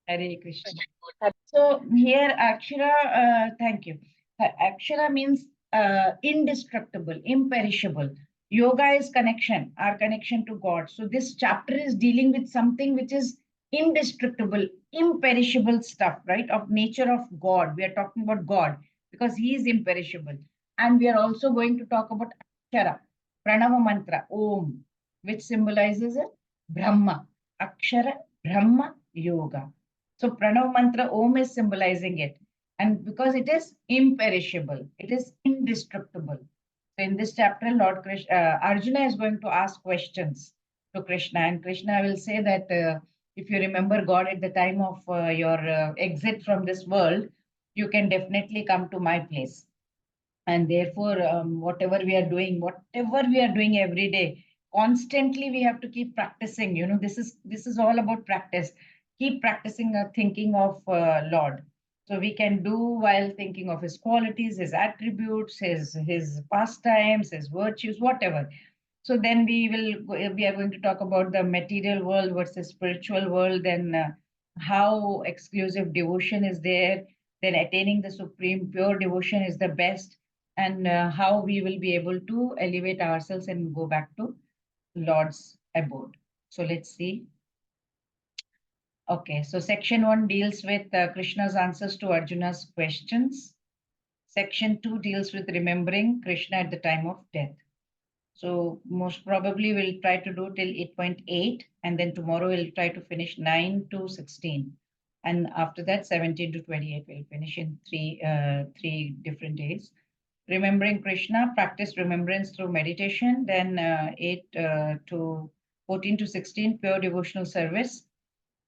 Hare Krishna. So here Akshara, thank you. Akshara means indestructible, imperishable. Yoga is connection, our connection to God. So this chapter is dealing with something which is indestructible, imperishable stuff, right? Of nature of God. We are talking about God because He is imperishable. And we are also going to talk about Akshara, Pranava Mantra, Om, which symbolizes it, Brahma. Akshara, Brahma, Yoga. So Pranav Mantra Om is symbolizing it. And because it is imperishable, it is indestructible. So in this chapter, Lord Krishna, Arjuna is going to ask questions to Krishna. And Krishna will say that if you remember God at the time of your exit from this world, you can definitely come to my place. And therefore, whatever we are doing every day, constantly we have to keep practicing. This is all about practice. Keep practicing thinking of Lord. So we can do while thinking of his qualities, his attributes, his pastimes, his virtues, whatever. So then we are going to talk about the material world versus spiritual world, then how exclusive devotion is there, then attaining the supreme pure devotion is the best, and how we will be able to elevate ourselves and go back to Lord's abode. So let's see. Okay, so section 1 deals with Krishna's answers to Arjuna's questions. Section 2 deals with remembering Krishna at the time of death. So most probably we'll try to do till 8.8, and then tomorrow we'll try to finish 9 to 16. And after that, 17 to 28, we'll finish in three different days. Remembering Krishna, practice remembrance through meditation, then 8 to 14 to 16, pure devotional service,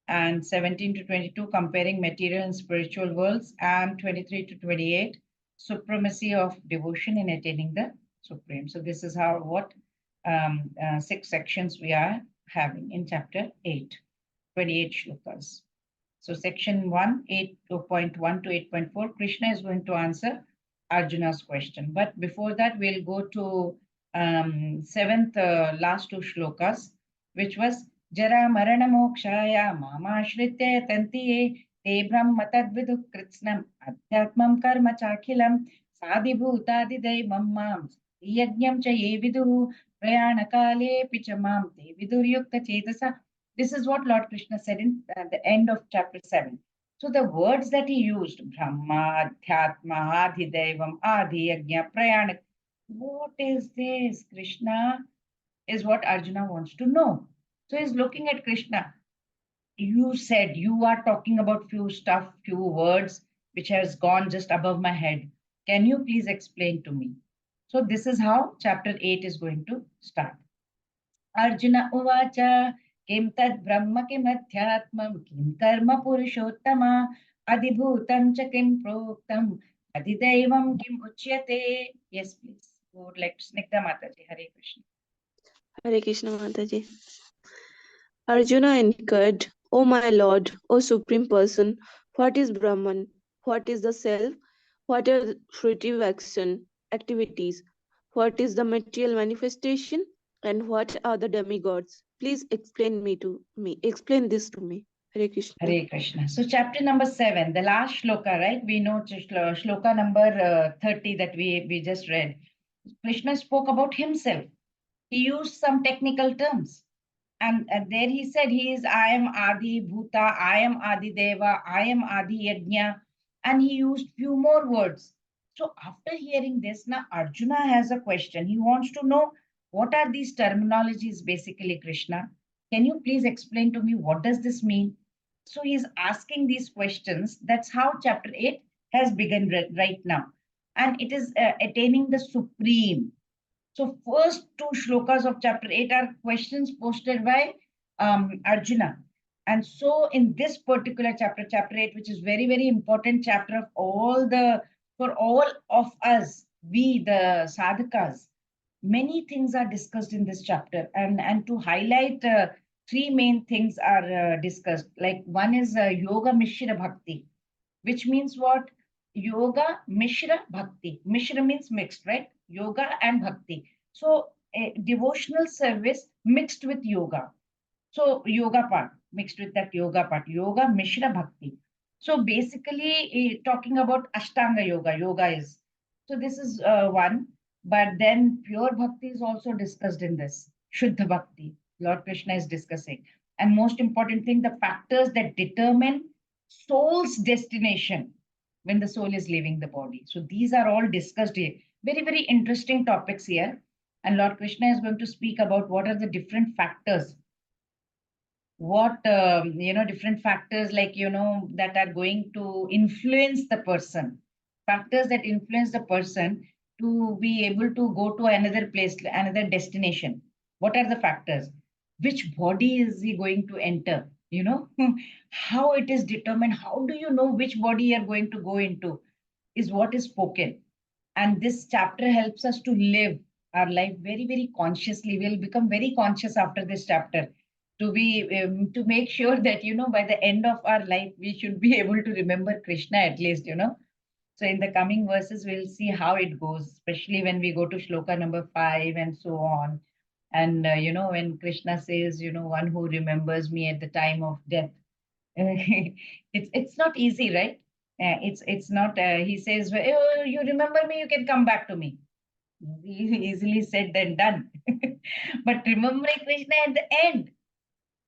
and 17 to 22, comparing material and spiritual worlds, and 23 to 28, supremacy of devotion in attaining the supreme. So this is what 6 sections we are having in chapter 8, 28 shlokas. So section 1, 8.1 to 8.4, Krishna is going to answer Arjuna's question. But before that, we'll go to 7th last 2 shlokas, which was Jara Marana Mokshaya Mama Shritya Tantiye Te Brahma Tadvidu Kritsnam Adhyatmam Karma Chakhilam Sadibhutadi Devam Mam Yajnam Cha Ye Vidu Prayana Kale Pichamam Te Viduryukta Chetasa. This is what Lord Krishna said in the end of chapter 7. So the words that he used, Brahma, Adhyatma, Adhidevam, Adi, Yajna, Prayana, what is this, Krishna, is what Arjuna wants to know. So he's looking at Krishna. You said you are talking about few words, which has gone just above my head. Can you please explain to me? So this is how chapter 8 is going to start. Arjuna Uvacha. Kim tad brahma kim adhyatmam kim karma purushottama adhibhutam cha kim proktam adhidaivam kim uchyate. Yes, please. Who would like to Snigdha Mataji? Hare Krishna. Hare Krishna Mataji. Arjuna inquired, O my Lord, O Supreme Person, what is Brahman? What is the self? What are the fruitive activities? What is the material manifestation? And what are the demigods? Please explain this to me. Hare Krishna. Hare Krishna. So chapter number 7, the last shloka, right? We know shloka number 30 that we just read. Krishna spoke about himself. He used some technical terms. And there he said, I am Adi Bhuta, I am Adi Deva, I am Adi Yajna. And he used few more words. So after hearing this, now Arjuna has a question. He wants to know, what are these terminologies basically, Krishna? Can you please explain to me, what does this mean? So he's asking these questions. That's how chapter 8 has begun right now. And it is attaining the supreme. So first 2 shlokas of chapter 8 are questions posted by Arjuna. And so in this particular chapter 8, which is very, very important chapter for all of us, we the sadhakas, many things are discussed in this chapter. And to highlight 3 main things are discussed. Like one is Yoga Mishra Bhakti, which means what? Yoga Mishra Bhakti. Mishra means mixed, right? Yoga and Bhakti. So a devotional service mixed with yoga. So yoga part. mixed with that yoga part. Yoga Mishra Bhakti. So basically, talking about Ashtanga Yoga. Yoga is. So this is one. But then pure bhakti is also discussed in this. Shuddha Bhakti. Lord Krishna is discussing. And most important thing, the factors that determine soul's destination when the soul is leaving the body. So these are all discussed here. Very, very interesting topics here. And Lord Krishna is going to speak about what are the different factors, what, different factors like, that are going to influence the person, factors that influence the person to be able to go to another place, another destination. What are the factors? Which body is he going to enter? How it is determined? How do you know which body you're going to go into? Is what is spoken. And this chapter helps us to live our life very, very consciously. We'll become very conscious after this chapter to be to make sure that by the end of our life we should be able to remember Krishna at least. So in the coming verses we'll see how it goes, especially when we go to shloka number 5 and so on. And when Krishna says, one who remembers me at the time of death, it's not easy, right? It's not. He says, "Well, oh, you remember me, you can come back to me." Easily said than done. But remembering Krishna at the end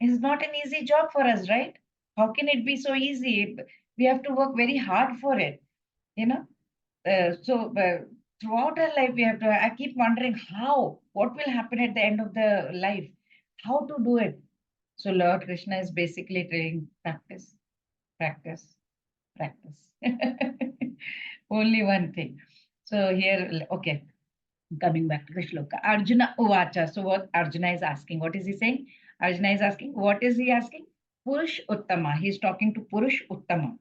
is not an easy job for us, right? How can it be so easy? We have to work very hard for it, you know. So throughout our life, we have to. I keep wondering how, what will happen at the end of the life, how to do it. So Lord Krishna is basically telling practice, practice, practice. Only one thing. So here, okay, coming back to the shloka. Arjuna Uvacha. So what Arjuna is asking, what is he saying? Arjuna is asking, what is he asking? Purush Uttama. He is talking to Purush Uttama.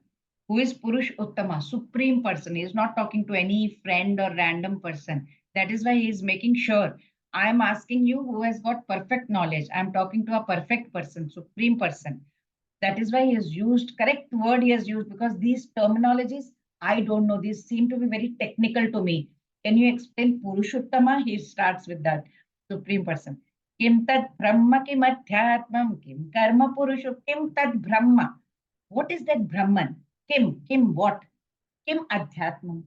Who is Purush Uttama? Supreme person. He is not talking to any friend or random person. That is why he is making sure. I am asking you who has got perfect knowledge. I am talking to a perfect person, supreme person. That is why he has used correct word he has used, because these terminologies I don't know. These seem to be very technical to me. Can you explain Purushottama? He starts with that supreme person. Kim tat brahma kim adhyatmam kim karma purusho kim tat brahma. What is that Brahman? Kim what? Kim adhyatmam.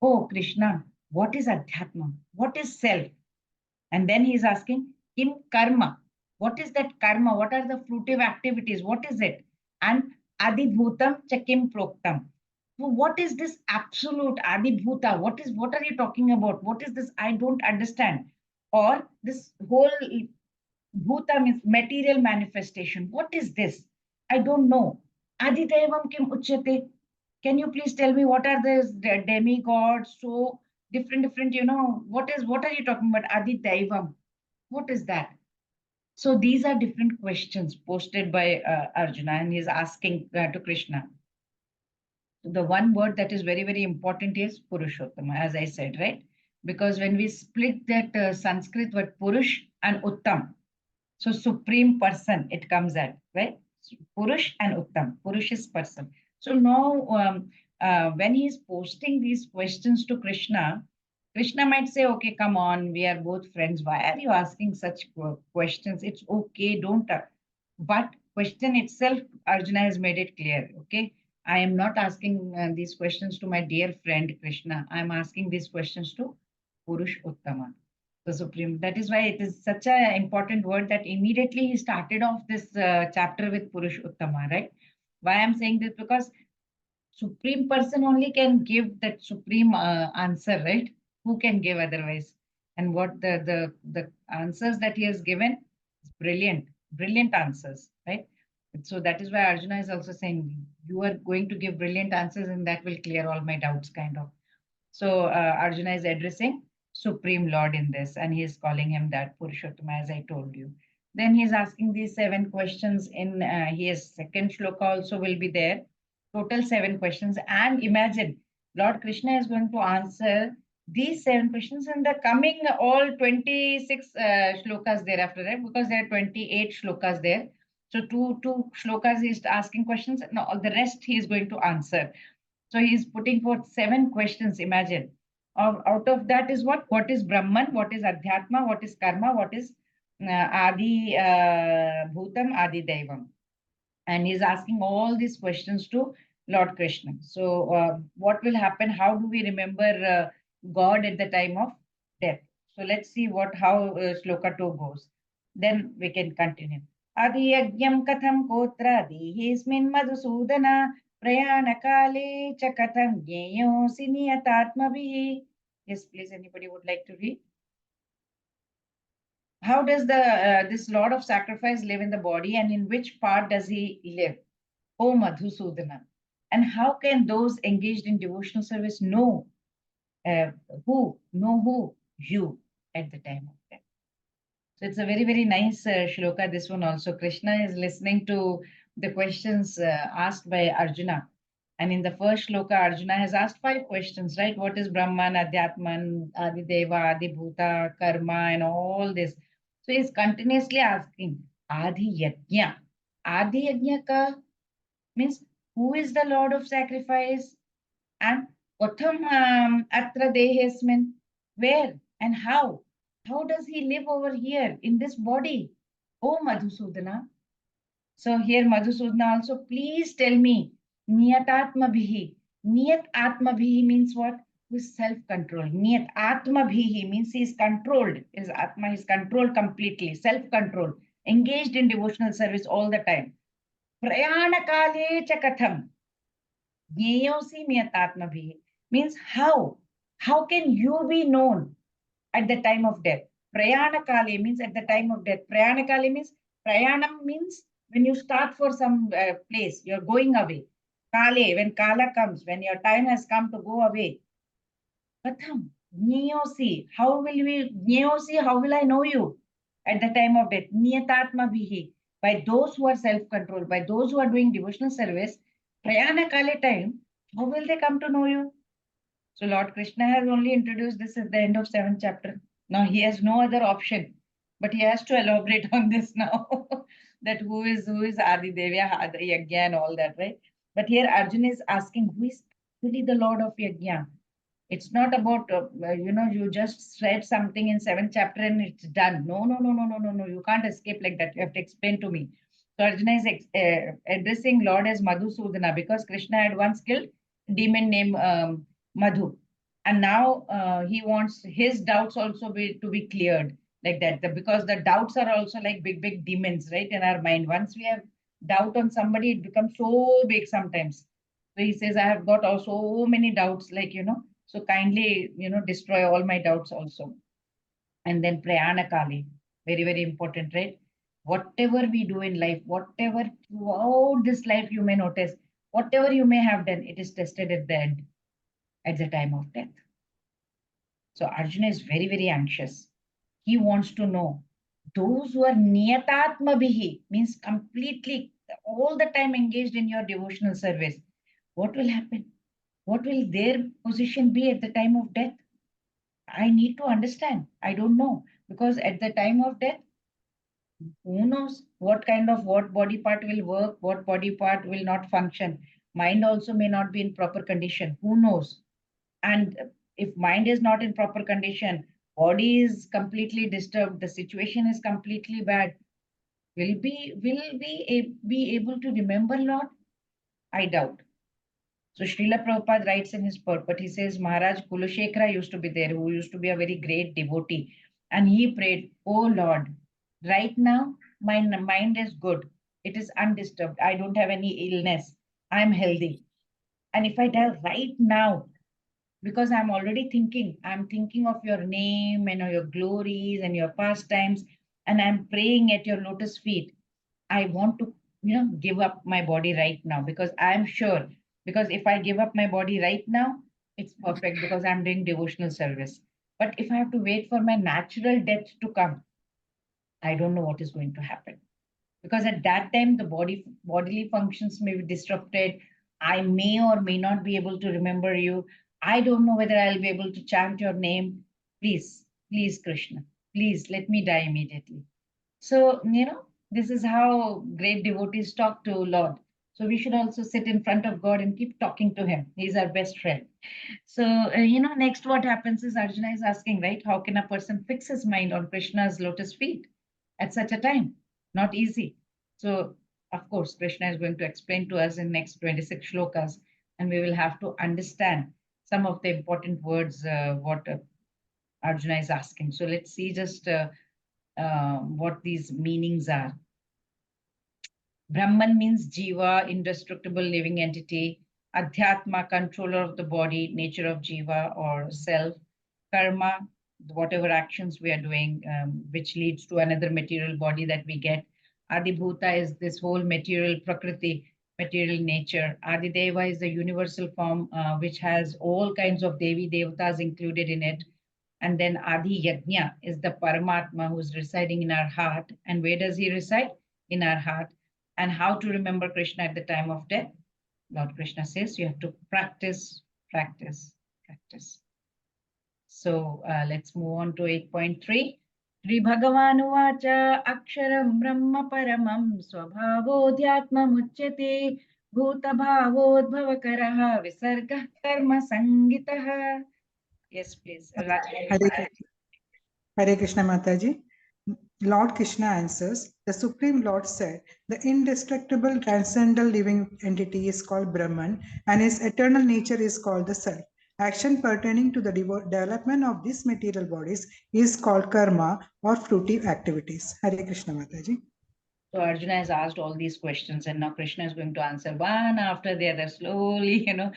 Oh Krishna, what is adhyatmam? What is self? And then he is asking, Kim karma. What is that karma? What are the fruitive activities? What is it? And adibhutam chakim proktam. So what is this absolute adibhuta? What are you talking about? What is this? I don't understand. Or this whole bhutam is material manifestation. What is this? I don't know. Adidevam kim uchyate. Can you please tell me what are the demigods? So different, what are you talking about? Adidevam. What is that? So these are different questions posted by Arjuna, and he's asking to Krishna. The one word that is very, very important is Purushottama, as I said, right? Because when we split that Sanskrit word Purush and Uttam, so supreme person, it comes at, right? Purush and Uttam. Purush is person. So now, when he is posting these questions to Krishna, Krishna might say, okay, come on, we are both friends. Why are you asking such questions? It's okay, don't. But question itself, Arjuna has made it clear, okay? I am not asking these questions to my dear friend Krishna. I am asking these questions to Purush Uttama, the Supreme. That is why it is such an important word that immediately he started off this chapter with Purush Uttama, right? Why I'm saying this? Because supreme person only can give that supreme answer, right? Who can give otherwise? And what the answers that he has given is brilliant, brilliant answers, right? So that is why Arjuna is also saying, you are going to give brilliant answers and that will clear all my doubts, kind of. So Arjuna is addressing Supreme Lord in this, and he is calling him that Purushottama, as I told you. Then he is asking these 7 questions in his second shloka also will be there. Total 7 questions. And imagine, Lord Krishna is going to answer these 7 questions in the coming all 26 shlokas thereafter, right? Because there are 28 shlokas there. So two shlokas he is asking questions, and all the rest he is going to answer. So he is putting forth 7 questions, imagine. Out of that is what? What is Brahman? What is Adhyatma? What is Karma? What is Adi Bhutam, Adi Daivam? And he's asking all these questions to Lord Krishna. So, what will happen? How do we remember God at the time of death? So, let's see how Shloka 2 goes. Then we can continue. Adi yagyam katham kotra dihismin madhusudana prayana kale cha katham jneo siniyatatmavihi. Yes, please, anybody would like to read? How does this Lord of Sacrifice live in the body, and in which part does he live? O Madhusudana. And how can those engaged in devotional service know who? You at the time of death. So it's a very, very nice shloka, this one also. Krishna is listening to the questions asked by Arjuna. And in the first shloka, Arjuna has asked 5 questions, right? What is Brahman, Adhyatman, Adideva, Adibhuta, Karma, and all this. So he's continuously asking, Adi Yajna. Adi Yajna ka means who is the Lord of sacrifice, and Kotham Atra Dehesmin, where and how? How does he live over here in this body? Oh Madhusudana. So here Madhusudana also, please tell me, Niyatatma Bhihi. Niyat Atma Bhihi means what? With self-control. Niyat Atma Bhihi means he is controlled. His Atma is controlled completely, self-control, engaged in devotional service all the time. Prayana Kale Chakatham. Jnyosi Miyatatmabhi means how? How can you be known at the time of death? Prayana Kali means at the time of death. Prayana Kali means Prayanam means when you start for some place, you're going away. Kale, when Kala comes, when your time has come to go away. Katham, Jnyosi, how will we, Jnyosi, how will I know you at the time of death? Niyatatma Bihi, by those who are self-controlled, by those who are doing devotional service, Prayana Kale time, how will they come to know you? So Lord Krishna has only introduced this at the end of 7th chapter. Now he has no other option, but he has to elaborate on this now. That who is Adi Devya, Adi Yajna and all that, right? But here Arjuna is asking, who is really the Lord of Yajna? It's not about, you just read something in 7th chapter and it's done. No. You can't escape like that. You have to explain to me. So Arjuna is addressing Lord as Madhusudana because Krishna had once killed demon named Madhu. And now he wants his doubts also to be cleared like that. Because the doubts are also like big, big demons, right, in our mind. Once we have doubt on somebody, it becomes so big sometimes. So he says, I have got also so many doubts, so kindly, destroy all my doubts also. And then Prayana Kali, very, very important, right? Whatever we do in life, whatever throughout this life you may notice, whatever you may have done, it is tested at the end, at the time of death. So Arjuna is very, very anxious. He wants to know those who are niyatatma bihi, means completely all the time engaged in your devotional service. What will happen? What will their position be at the time of death? I need to understand. I don't know. Because at the time of death, who knows what body part will work, what body part will not function. Mind also may not be in proper condition. Who knows? And if mind is not in proper condition, body is completely disturbed, the situation is completely bad. Will we be able to remember Lord? I doubt. So Srila Prabhupada writes in his purport, he says, Maharaj Kulashekara used to be there, who used to be a very great devotee. And he prayed, oh Lord, right now, my mind is good. It is undisturbed. I don't have any illness. I'm healthy. And if I die right now, because I'm already thinking, I'm thinking of your name and your glories and your pastimes, and I'm praying at your lotus feet. I want to, give up my body right now because I'm sure, because if I give up my body right now, it's perfect because I'm doing devotional service. But if I have to wait for my natural death to come, I don't know what is going to happen. Because at that time, the bodily functions may be disrupted. I may or may not be able to remember you. I don't know whether I'll be able to chant your name. Please, please, Krishna, please let me die immediately. So, this is how great devotees talk to Lord. So we should also sit in front of God and keep talking to him. He's our best friend. So, next what happens is Arjuna is asking, right? How can a person fix his mind on Krishna's lotus feet at such a time? Not easy. So of course, Krishna is going to explain to us in next 26 shlokas, and we will have to understand some of the important words what Arjuna is asking. So let's see just what these meanings are. Brahman means Jiva, indestructible living entity. Adhyatma, controller of the body, nature of Jiva or self. Karma, whatever actions we are doing, which leads to another material body that we get. Adibhuta is this whole material Prakriti, material nature. Adideva is the universal form which has all kinds of Devi Devatas included in it. And then Adi Yajna is the Paramatma who's residing in our heart. And where does he reside? In our heart. And how to remember Krishna at the time of death? Lord Krishna says you have to practice, practice, practice. So let's move on to 8.3. Sri Bhagavan Uvacha Aksharam Brahma Paramam Swabhavodhyatma Muchyate Bhuta Bhavodbhavakaraha Visarga Karma Sangitaha. Yes, please. Hare Krishna Mataji. Lord Krishna answers, the Supreme Lord said, the indestructible transcendental living entity is called Brahman and his eternal nature is called the Self. Action pertaining to the development of these material bodies is called karma or fruitive activities. Hare Krishna Mataji. So Arjuna has asked all these questions and now Krishna is going to answer one after the other slowly, in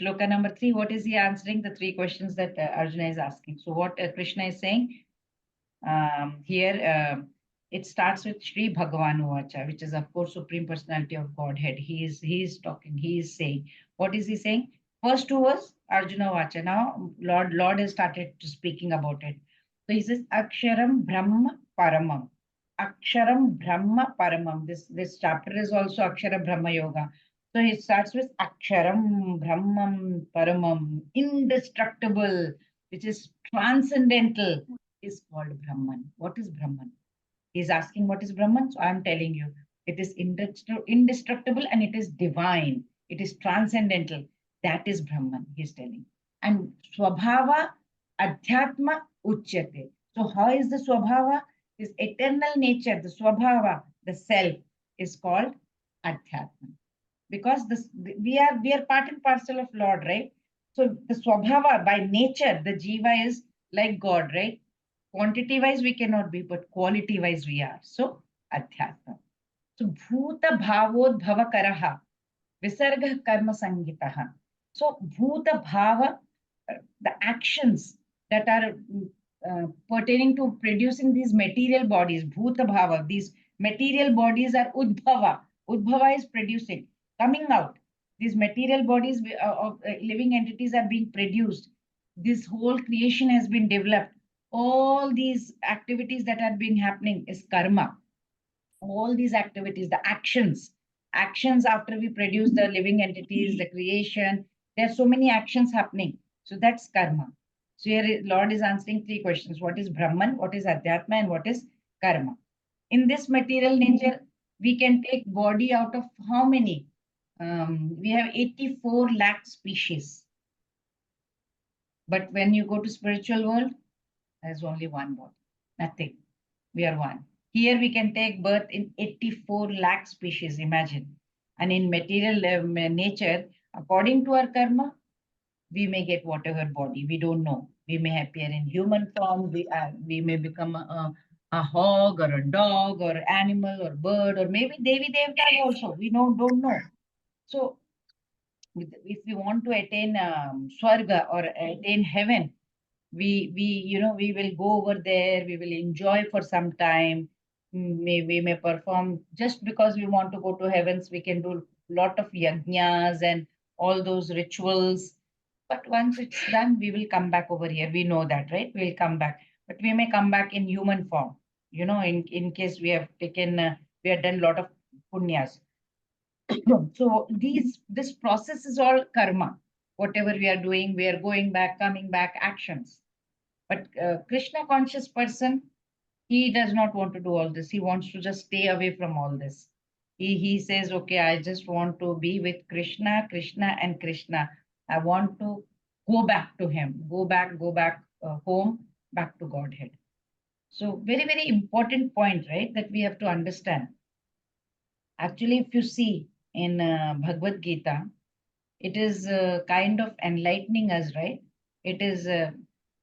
shloka number 3, what is he answering? The 3 questions that Arjuna is asking. So what Krishna is saying here, it starts with Sri Bhagavan Uvacha, which is of course Supreme Personality of Godhead. He is talking, he is saying. What is he saying? First 2 was Arjuna Vacha. Now Lord has started speaking about it. So he says Aksharam Brahma Paramam. Aksharam Brahma Paramam. This chapter is also Akshara Brahma Yoga. So he starts with Aksharam Brahmam Paramam, indestructible, which is transcendental, is called Brahman. What is Brahman? He's asking what is Brahman. So I'm telling you, it is indestructible and it is divine. It is transcendental. That is Brahman, he's telling. And Swabhava Adhyatma Uchyate. So how is the Swabhava? This eternal nature, the Swabhava, the self, is called Adhyatma. Because we are part and parcel of Lord, right? So the Swabhava, by nature, the Jiva is like God, right? Quantity wise we cannot be, but quality wise we are. So Adhyatma. So Bhuta Bhavod Bhavakaraha Visarga Karma Sangitaha. So Bhuta Bhava, the actions that are pertaining to producing these material bodies, Bhuta Bhava, these material bodies are Udbhava. Udbhava is producing, coming out. These material bodies of living entities are being produced. This whole creation has been developed. All these activities that have been happening is karma. All these activities, the actions after we produce the living entities, the creation, there are so many actions happening. So that's karma. So here Lord is answering 3 questions. What is Brahman, what is Adhyatma, and what is karma? In this material nature, we can take body out of how many? We have 84 lakh species. But when you go to spiritual world, there's only one body, nothing. We are one. Here we can take birth in 84 lakh species, imagine. And in material nature, according to our karma, we may get whatever body, we don't know. We may appear in human form, we may become a hog or a dog or animal or bird or maybe Devi Devta also, we don't know. So if we want to attain Swarga or attain heaven, we will go over there, we will enjoy for some time. We may perform just because we want to go to heavens, we can do a lot of yajnas and all those rituals. But once it's done, we will come back over here. We know that, right? We'll come back. But we may come back in human form, in case we have taken, we have done a lot of punyas. So this process is all karma. Whatever we are doing, we are going back, coming back, actions. But Krishna conscious person, he does not want to do all this. He wants to just stay away from all this. He says, okay, I just want to be with Krishna, Krishna and Krishna. I want to go back to him, go back home, back to Godhead. So very, very important point, right, that we have to understand. Actually, if you see in Bhagavad Gita, it is kind of enlightening us, right? It is, and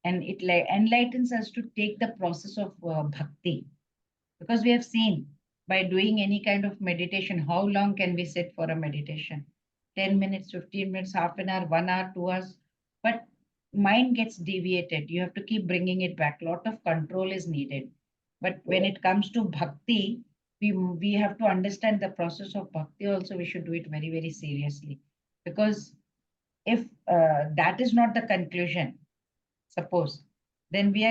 it enlightens us to take the process of bhakti. Because we have seen by doing any kind of meditation, how long can we sit for a meditation? 10 minutes, 15 minutes, half an hour, 1 hour, 2 hours. But mind gets deviated. You have to keep bringing it back. A lot of control is needed. But when it comes to bhakti, we have to understand the process of bhakti also. We should do it very, very seriously. Because if that is not the conclusion, suppose, then we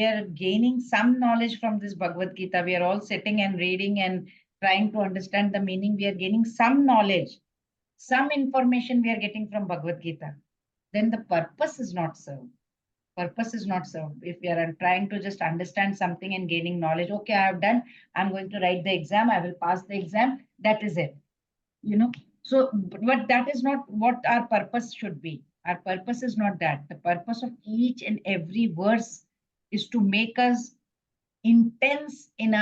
are gaining some knowledge from this Bhagavad Gita. We are all sitting and reading and trying to understand the meaning. We are gaining some knowledge, some information we are getting from Bhagavad Gita. Then the purpose is not served. Purpose is not served. If we are trying to just understand something and gaining knowledge, okay, I have done, I'm going to write the exam, I will pass the exam, that is it. So, but that is not what our purpose should be. Our purpose is not that. The purpose of each and every verse is to make us intense in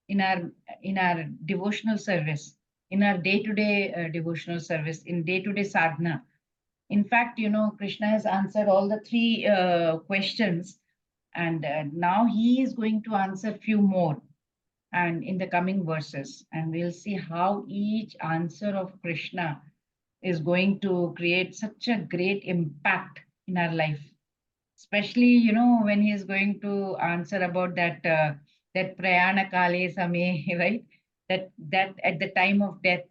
in our in our devotional service, in our day-to-day devotional service, in day-to-day sadhana. In fact, Krishna has answered all the three questions, and now he is going to answer few more and in the coming verses, and we'll see how each answer of Krishna is going to create such a great impact in our life, especially when he is going to answer about that prayana kale same, right? That at the time of death,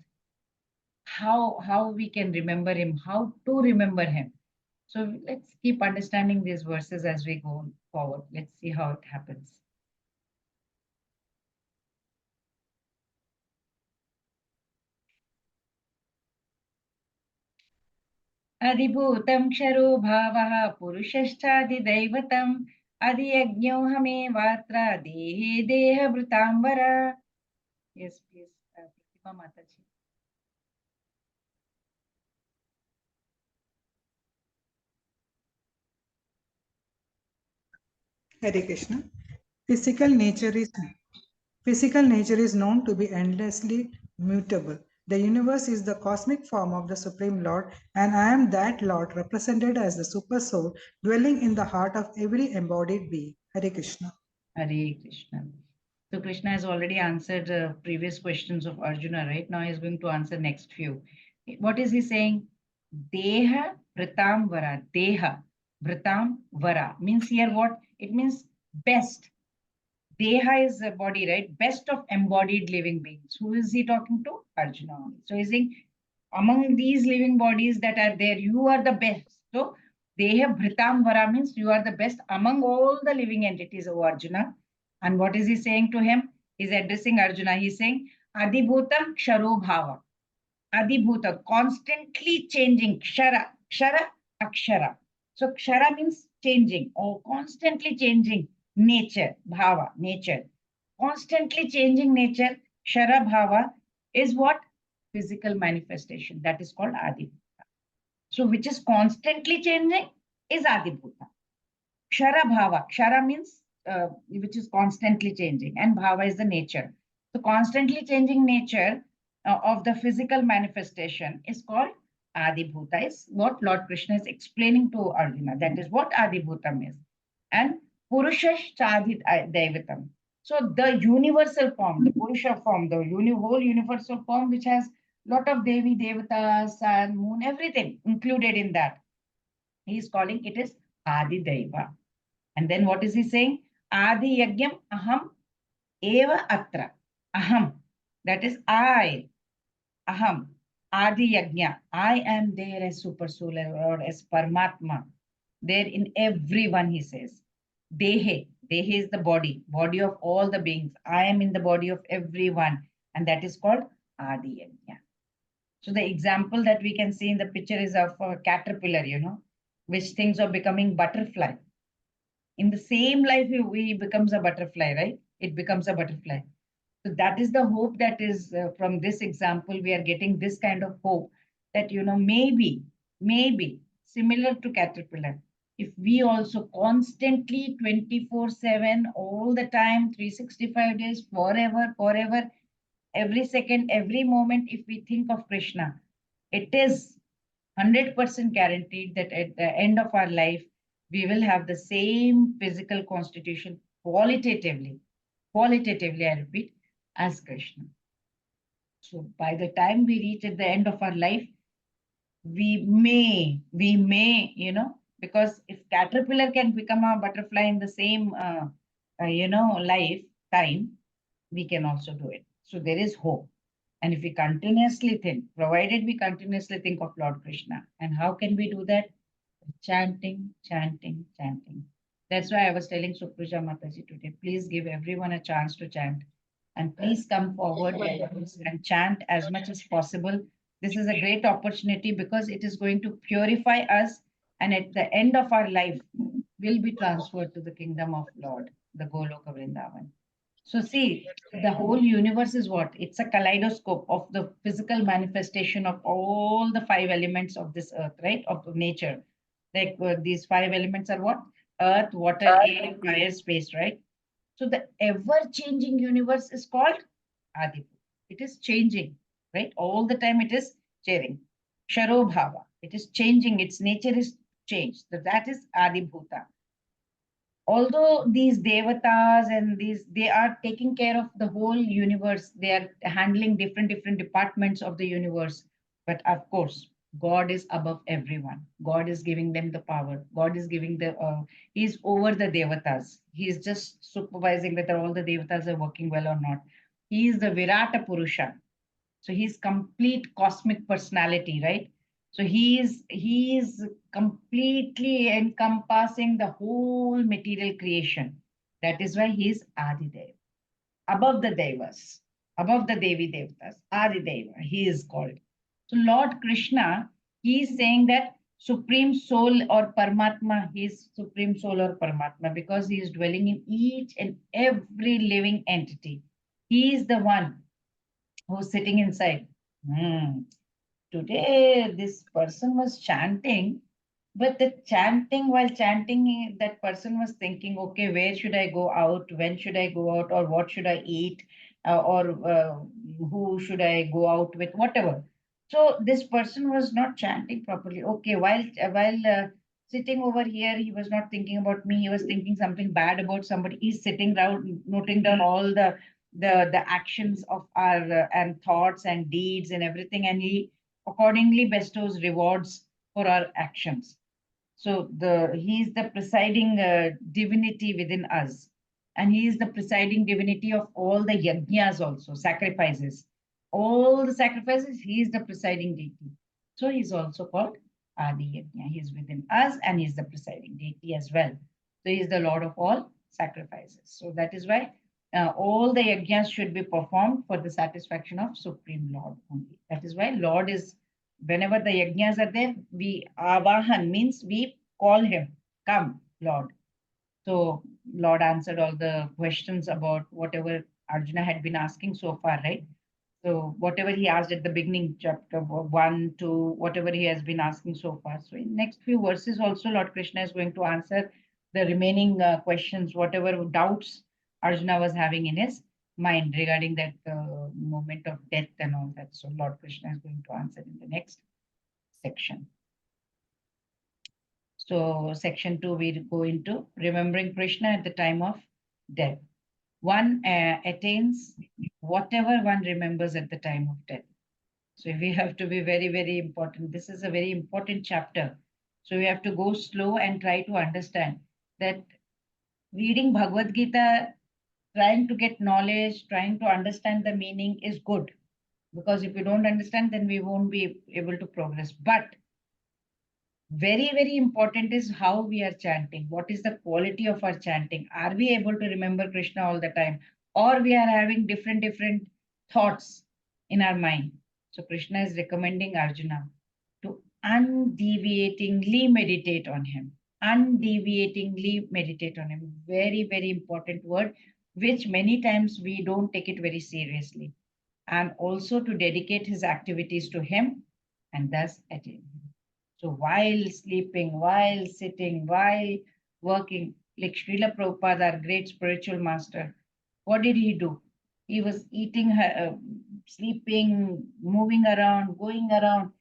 how we can remember him, how to remember him. So let's keep understanding these verses as we go forward. Let's see how it happens. अधिभूतं क्षरो भावः पुरुषश्चादिदैवतम् अधियज्ञोऽहमेवात्र देहे देहभृताम्बर. Yes, please, Pratima Mataji. Hare Krishna. Physical nature is known to be endlessly mutable. The universe is the cosmic form of the Supreme Lord, and I am that Lord represented as the Super Soul dwelling in the heart of every embodied being. Hare Krishna. Hare Krishna. So Krishna has already answered previous questions of Arjuna, right? Now he's going to answer next few. What is he saying? Deha Vritam Vara. Deha Vritam Vara. Means here what? It means best. Deha is a body, right? Best of embodied living beings. Who is he talking to? Arjuna. So he's saying, among these living bodies that are there, you are the best. So Deha Vritam Vara means you are the best among all the living entities, O Arjuna. And what is he saying to him? He's addressing Arjuna. He's saying, Adibhutam Ksharo Bhava. Adibhuta, constantly changing. Kshara, Kshara, Akshara. So Kshara means changing or constantly changing nature, Bhava, nature. Constantly changing nature, Kshara Bhava is what? Physical manifestation. That is called Adibhuta. So which is constantly changing is Adibhuta. Kshara Bhava. Kshara means which is constantly changing, and Bhava is the nature. So constantly changing nature of the physical manifestation is called Adibhuta, is what Lord Krishna is explaining to Arjuna. That is what Adibhutam is. And Purusha Chadit Devatam. So the universal form, the Purusha form, the whole universal form, which has lot of Devi, Devatas, sun, moon, everything included in that. He is calling it as Adi Deva. And then what is he saying? Adi Yagyam Aham Eva Atra. Aham. That is I. Aham. Adi Yajna. I am there as Super Soul or as Paramatma. There in everyone, he says. Dehe. Dehe is the body of all the beings. I am in the body of everyone. And that is called Adi Yajna. So the example that we can see in the picture is of a caterpillar, which thinks of becoming butterfly. In the same life, he becomes a butterfly, right? It becomes a butterfly. So that is the hope that is from this example, we are getting this kind of hope that, maybe similar to caterpillar, if we also constantly 24/7, all the time, 365 days, forever, every second, every moment, if we think of Krishna, it is 100% guaranteed that at the end of our life, we will have the same physical constitution qualitatively, I repeat, as Krishna. So by the time we reach at the end of our life, we may, because if caterpillar can become a butterfly in the same, lifetime, we can also do it. So there is hope. And if we continuously think, provided we continuously think of Lord Krishna, and how can we do that? Chanting, chanting, chanting. That's why I was telling Suprija Mataji today, please give everyone a chance to chant. And please come forward and chant as much as possible. This is a great opportunity because it is going to purify us. And at the end of our life, will be transferred to the kingdom of Lord, the Goloka Vrindavan. So see, the whole universe is what? It's a kaleidoscope of the physical manifestation of all the 5 elements of this earth, right? Of nature. Like these 5 elements are what? Earth, water, air, fire, space, right? So the ever-changing universe is called Adipur. It is changing, right? All the time it is changing. Sharobhava. It is changing. Its nature is changed. So that is Adibhuta. Although these devatas and these, they are taking care of the whole universe, they are handling different departments of the universe. But of course, God is above everyone. God is giving them the power. God is giving the, he's over the devatas. He is just supervising whether all the devatas are working well or not. He is the Virata Purusha. So he's complete cosmic personality, right? So he is completely encompassing the whole material creation. That is why he is Adidev, above the Devas, above the Devi Devatas, Adideva, he is called. So Lord Krishna, he is saying that Supreme Soul or Paramatma, he is Supreme Soul or Paramatma because he is dwelling in each and every living entity. He is the one who's sitting inside. Today, this person was chanting, but the chanting, while chanting, that person was thinking, okay, where should I go out? When should I go out? Or what should I eat? Or who should I go out with? Whatever. So this person was not chanting properly. Okay, while sitting over here, he was not thinking about me. He was thinking something bad about somebody. He's sitting down, noting down all the actions of our and thoughts and deeds and everything, and he accordingly bestows rewards for our actions. So he is the presiding divinity within us, and he is the presiding divinity of all the yajnas also, sacrifices. All the sacrifices, he is the presiding deity. So he's also called Adi Yajna. He is within us, and he is the presiding deity as well. So he is the Lord of all sacrifices. So that is why all the yajnas should be performed for the satisfaction of Supreme Lord only. That is why Lord is, whenever the yajnas are there, we avahan means we call him, come, Lord. So Lord answered all the questions about whatever Arjuna had been asking so far, right? So whatever he asked at the beginning, chapter 1, 2, whatever he has been asking so far. So in next few verses also, Lord Krishna is going to answer the remaining questions, whatever doubts Arjuna was having in his mind regarding that moment of death and all that. So Lord Krishna is going to answer in the next section. So section 2, we go into remembering Krishna at the time of death. One attains whatever one remembers at the time of death. So we have to be very important. This is a very important chapter. So we have to go slow and try to understand that reading Bhagavad Gita, trying to get knowledge, trying to understand the meaning is good. Because if we don't understand, then we won't be able to progress. But very important is how we are chanting. What is the quality of our chanting? Are we able to remember Krishna all the time? Or we are having different thoughts in our mind? So Krishna is recommending Arjuna to undeviatingly meditate on him. Undeviatingly meditate on him. Very important word, which many times we don't take it very seriously. And also to dedicate his activities to him and thus attain him. So while sleeping, while sitting, while working, like Srila Prabhupada, our great spiritual master, what did he do? He was eating, sleeping, moving around, going around,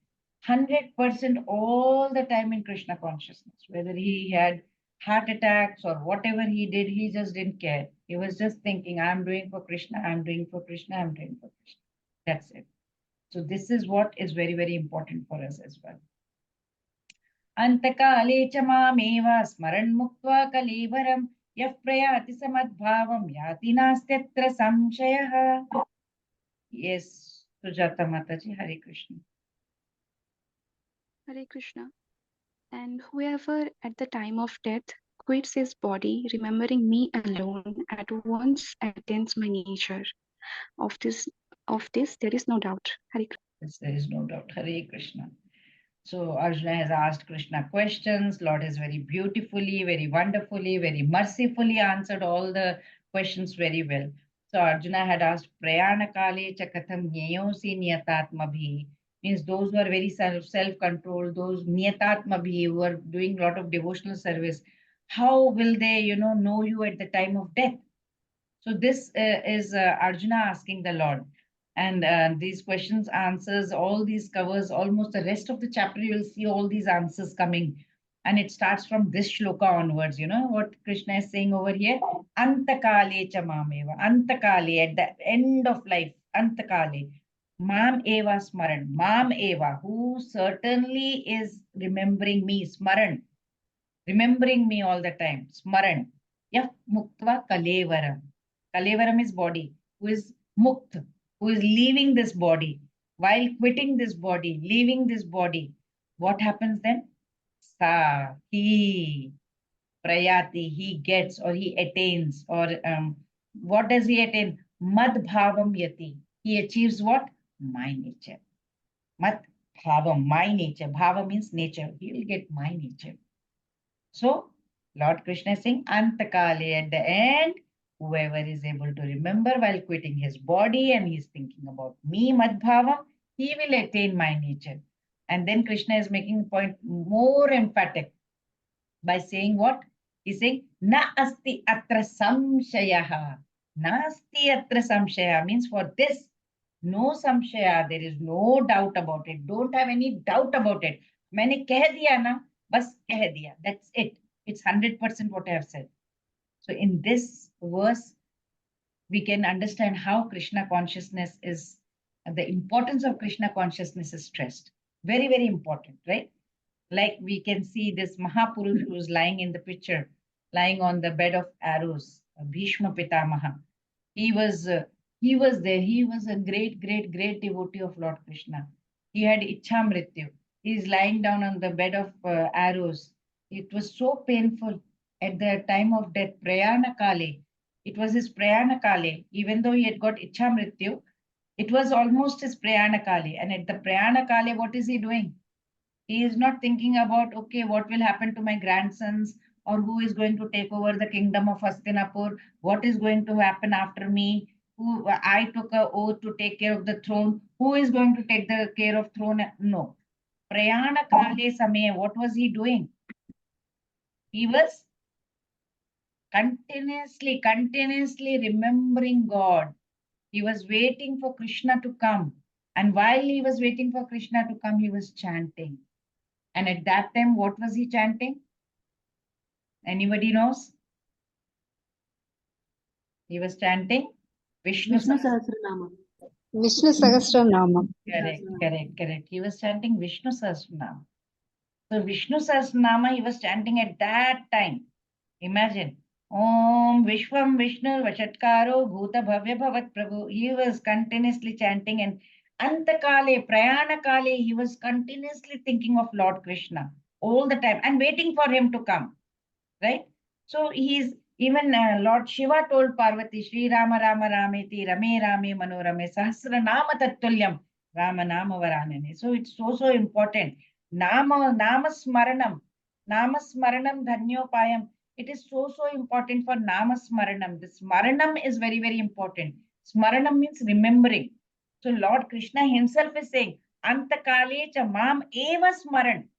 100% all the time in Krishna consciousness. Whether he had heart attacks or whatever he did, he just didn't care. He was just thinking, I'm doing for Krishna, I'm doing for Krishna, I'm doing for Krishna. That's it. So this is what is very, very important for us as well. Antakale cha mameva smaran muktva kalevaram yah prayati samadbhavam yati nastyatra samshayah. Yes, Sujata Mataji, Hare Krishna. Hare Krishna. And whoever at the time of death quits his body, remembering me alone, at once attains my nature. Of this there is no doubt. Hare Krishna. Yes, there is no doubt. Hare Krishna. So Arjuna has asked Krishna questions. Lord has very beautifully, very wonderfully, very mercifully answered all the questions very well. So Arjuna had asked Prayana Kale Chakatham Nyayosi Niyatatmabhi. Means those who are very self-controlled, those Niyatatmabhi who are doing a lot of devotional service, how will they, know you at the time of death? So this is Arjuna asking the Lord. And these questions, answers, all these covers almost the rest of the chapter. You will see all these answers coming. And it starts from this shloka onwards. You know what Krishna is saying over here? Antakale cha mameva. Antakale, at the end of life. Antakale. Mam eva smaran. Mam eva, who certainly is remembering me. Smaran. Remembering me all the time. Smaran. Yah muktva kalevaram. Kalevaram is body. Who is mukt, who is leaving this body. While quitting this body, leaving this body, what happens then? Sa, he, prayati, he gets or he attains, or what does he attain? Mad bhavam yati. He achieves what? My nature. Mad bhavam, my nature. Bhava means nature. He will get my nature. So, Lord Krishna is saying, Antakale, at the end, whoever is able to remember while quitting his body and he's thinking about me, Madbhavam, he will attain my nature. And then Krishna is making a point more emphatic by saying what? He's saying, Na asti atra samshayaha. Na asti atra samshaya means for this, no samshaya, there is no doubt about it. Don't have any doubt about it. Maine keh diya na, bas keh diya. That's it. It's 100% what I have said. So in this verse, we can understand how Krishna consciousness is, the importance of Krishna consciousness is stressed. Very, very important, right? Like we can see this Mahapurush who is lying in the picture, lying on the bed of arrows, Bhishma Pitamaha. He was there. He was a great, great, great devotee of Lord Krishna. He had Ichha Mrityu. He is lying down on the bed of arrows. It was so painful at the time of death, Prayana Kale. It was his Prayana Kale. Even though he had got Ichha Mrityu, it was almost his Prayana Kale. And at the Prayana Kale, what is he doing? He is not thinking about, okay, what will happen to my grandsons, or who is going to take over the kingdom of Hastinapur, what is going to happen after me, who I took an oath to take care of the throne, who is going to take the care of throne? No. Prayana Kale Samaya, what was he doing? He was continuously remembering God. He was waiting for Krishna to come. And while he was waiting for Krishna to come, he was chanting. And at that time, what was he chanting? Anybody knows? He was chanting Vishnu Sahasranama. Vishnu Sahasranama. Correct. He was chanting Vishnu Sahasranama. So Vishnu Sahasranama, he was chanting at that time. Imagine. Om Vishwam Vishnu Vachatkaro Bhuta Bhavya Bhavat Prabhu. He was continuously chanting, and Antakale, Prayana Kale, he was continuously thinking of Lord Krishna all the time and waiting for him to come. Right? So he's even Lord Shiva told Parvati, Shri Rama Rama Rameti Rame Rame Manorame Sahasra Nama Tattulyam Rama Nama Varanane. So it's so important. Nama Smaranam Dhanyopayam. It is so important for Nama Smaranam. The Smaranam is very, very important. Smaranam means remembering. So Lord Krishna himself is saying, Antakale cha mam eva smaran.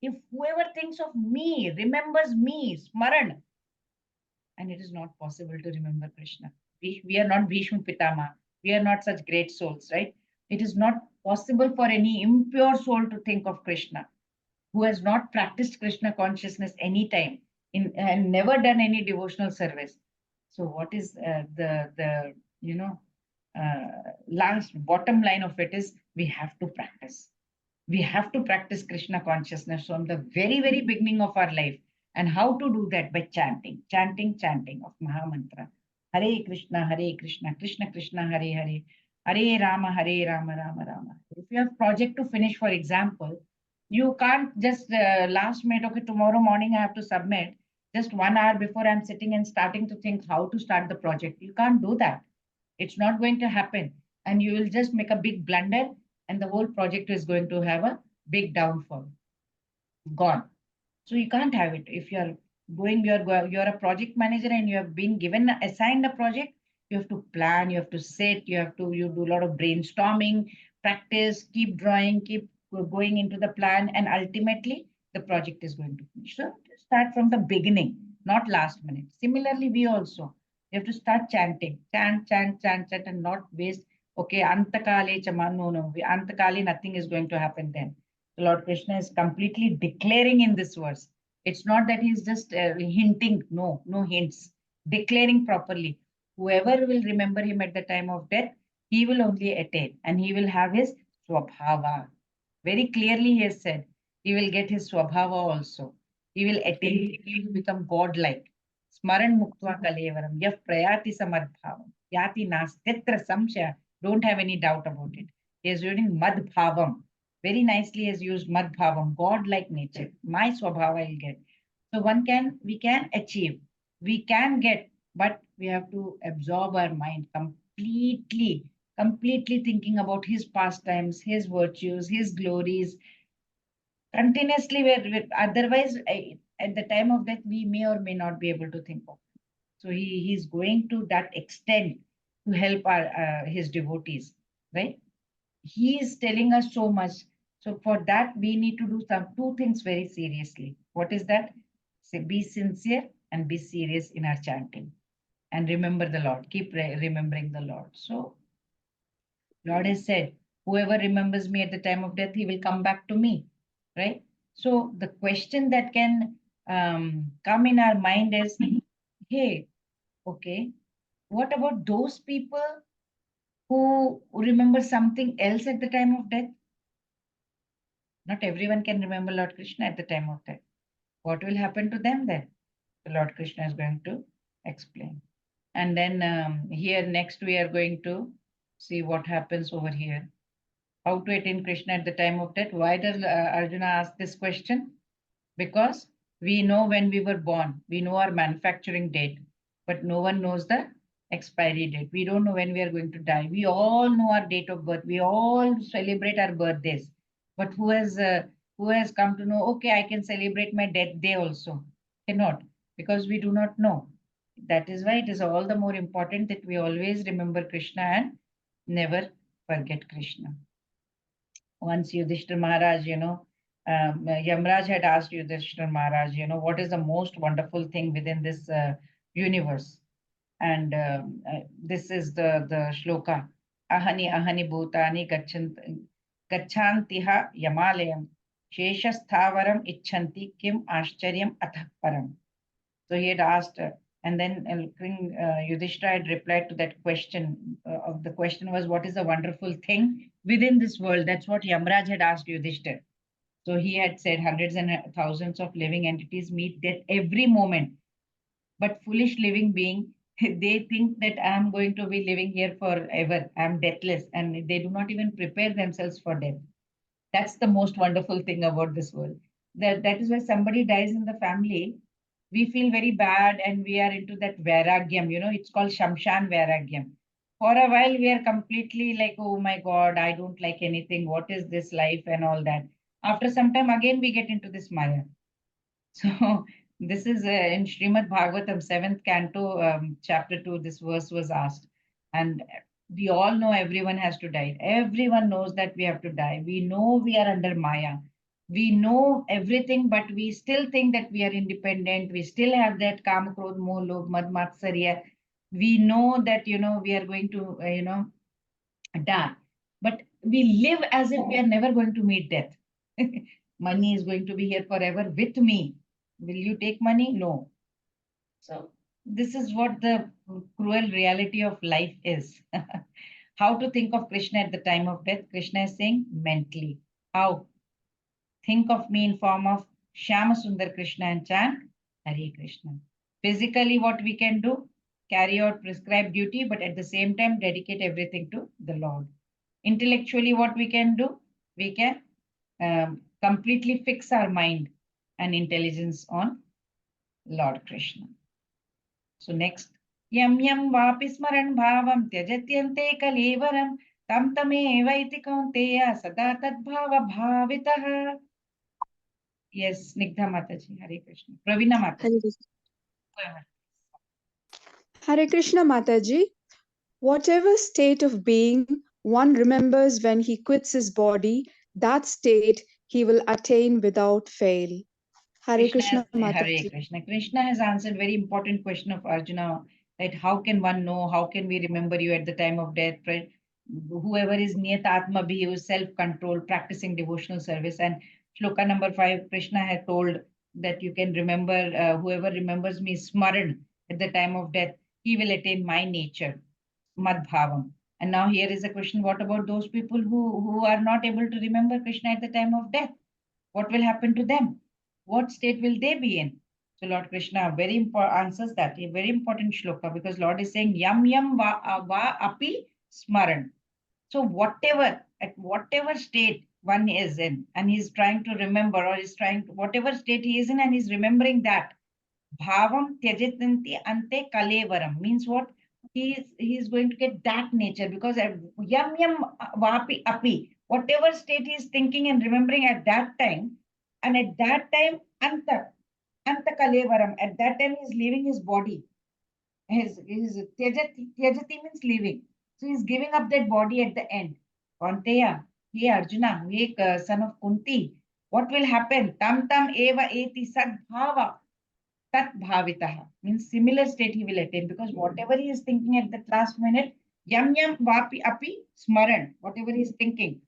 If whoever thinks of me, remembers me, smaran, and it is not possible to remember Krishna. We are not Bhishma Pitama. We are not such great souls, right? It is not possible for any impure soul to think of Krishna, who has not practiced Krishna consciousness any time and never done any devotional service. So what is the last bottom line of it is we have to practice. We have to practice Krishna consciousness from the very, very beginning of our life. And how to do that? By chanting, chanting of Maha Mantra. Hare Krishna, Krishna Krishna, Hare Hare, Hare Rama, Rama Rama. If you have project to finish, for example, you can't just last minute, okay, tomorrow morning I have to submit. Just 1 hour before I'm sitting and starting to think how to start the project. You can't do that. It's not going to happen. And you will just make a big blunder and the whole project is going to have a big downfall. Gone. So you can't have it. If you're a project manager and you have been assigned a project, you have to plan, you have to sit, you do a lot of brainstorming, practice, keep drawing, keep going into the plan, and ultimately the project is going to finish. So start from the beginning, not last minute. Similarly, we also, you have to start chanting, chant, and not waste. Okay, Antakale Chama, no, Antakale, nothing is going to happen then. Lord Krishna is completely declaring in this verse. It's not that he's just hinting, no hints, declaring properly. Whoever will remember him at the time of death, he will only attain and he will have his swabhava. Very clearly he has said, he will get his swabhava also. He will attain, he will become godlike. Smaran muktva kalevaram, yaf prayati samadbhavam, yati nastetra samshya. Don't have any doubt about it. He is using madbhavam. Very nicely has used madbhavam, God-like nature. My swabhava will get. So we can achieve, we can get, but we have to absorb our mind completely thinking about his pastimes, his virtues, his glories, continuously. Otherwise, at the time of death, we may or may not be able to think of him. So he's going to that extent to help his devotees, right? He is telling us so much. So for that, we need to do two things very seriously. What is that? Say, be sincere and be serious in our chanting. And remember the Lord. Keep remembering the Lord. So Lord has said, whoever remembers me at the time of death, he will come back to me. Right? So the question that can come in our mind is, hey, okay, what about those people who remember something else at the time of death? Not everyone can remember Lord Krishna at the time of death. What will happen to them then? The Lord Krishna is going to explain. And then here next we are going to see what happens over here. How to attain Krishna at the time of death. Why does Arjuna ask this question? Because we know when we were born. We know our manufacturing date. But no one knows the expiry date. We don't know when we are going to die. We all know our date of birth. We all celebrate our birthdays. But who has come to know, okay, I can celebrate my death day also? Cannot, because we do not know. That is why it is all the more important that we always remember Krishna and never forget Krishna. Once Yudhishthira Maharaj, Yamraj had asked Yudhishthira Maharaj, what is the most wonderful thing within this universe? And this is the shloka. Ahani bhutani gachantiha yamalayam sheshasthavaram icchanti kim ashcharyam athah param. So he had asked, and then Yudhishthira had replied to that question. The question was, what is the wonderful thing within this world? That's what Yamraj had asked Yudhishthira. So he had said hundreds and thousands of living entities meet death every moment. But foolish living being, they think that I'm going to be living here forever. I'm deathless. And they do not even prepare themselves for death. That's the most wonderful thing about this world. That is why somebody dies in the family, we feel very bad and we are into that vairagyam. It's called Shamshan Vairagyam. For a while, we are completely like, oh my God, I don't like anything. What is this life and all that? After some time, again, we get into this Maya. So this is in Srimad Bhagavatam, 7th canto, chapter 2, this verse was asked. And we all know everyone has to die. Everyone knows that we have to die. We know we are under Maya. We know everything, but we still think that we are independent. We still have that Kama, Krodh, Moh, Lobh, Mad, Matsarya. We know that, we are going to, die. But we live as if we are never going to meet death. Money is going to be here forever with me. Will you take money? No. So this is what the cruel reality of life is. How to think of Krishna at the time of death? Krishna is saying mentally. How? Think of me in form of Shyama Sundar Krishna and chant Hare Krishna. Physically, what we can do? Carry out prescribed duty, but at the same time, dedicate everything to the Lord. Intellectually, what we can do? We can completely fix our mind and intelligence on Lord Krishna. So next, yam yam vapi smaran bhavam tyajatyante kalevaram tam tamevaiti kaunteya sada tadbhava bhavitah. Yes, Snigdha Mataji, Hare Krishna. Pravina Mataji. Hare Krishna Mataji. Whatever state of being one remembers when he quits his body, that state he will attain without fail. Hare Krishna Hare Mataji. Krishna. Krishna has answered very important question of Arjuna, that how can one know, how can we remember you at the time of death, right? Whoever is Niyat Atma Bhi, who is self-control, practicing devotional service. And shloka number 5, Krishna had told that you can remember, whoever remembers me Smaran at the time of death, he will attain my nature, Madbhavam. And now here is a question, what about those people who are not able to remember Krishna at the time of death? What will happen to them? What state will they be in? So Lord Krishna very important answers that, a very important shloka, because Lord is saying yam yam va api smaran. So whatever, at whatever state one is in, and he's trying to remember, or is trying to, whatever state he is in, and he's remembering that, bhavam tyajitanti ante kalevaram means what? He is going to get that nature, because yam yam vapi api, whatever state he is thinking and remembering at that time, and at that time anta kalevaram, at that time he is leaving his body. His tyajati means leaving. So he's giving up that body at the end. Kaunteya, hey Arjuna, hey son of Kunti, what will happen? Tam tam eva eti sadbhava tat bhavitaha means similar state he will attain, because whatever he is thinking at the last minute, yam yam vapi api smaran, whatever he is thinking.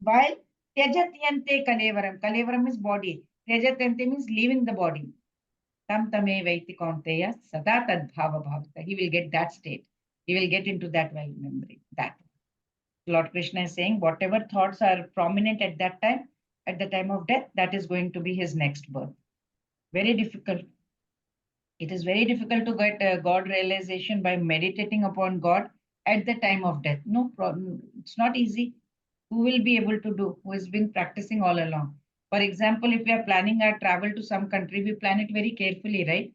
While tyajatyante kalevaram is body, tyajatyante means leaving the body. Tam tame vaiti kaunteya sada tad bhava bhavita. He will get that state. He will get into that while remembering that. Lord Krishna is saying whatever thoughts are prominent at that time, at the time of death, that is going to be his next birth. Very difficult. It is very difficult to get God realization by meditating upon God at the time of death. No problem. It's not easy. Who will be able to do? Who has been practicing all along? For example, if we are planning our travel to some country, we plan it very carefully, right?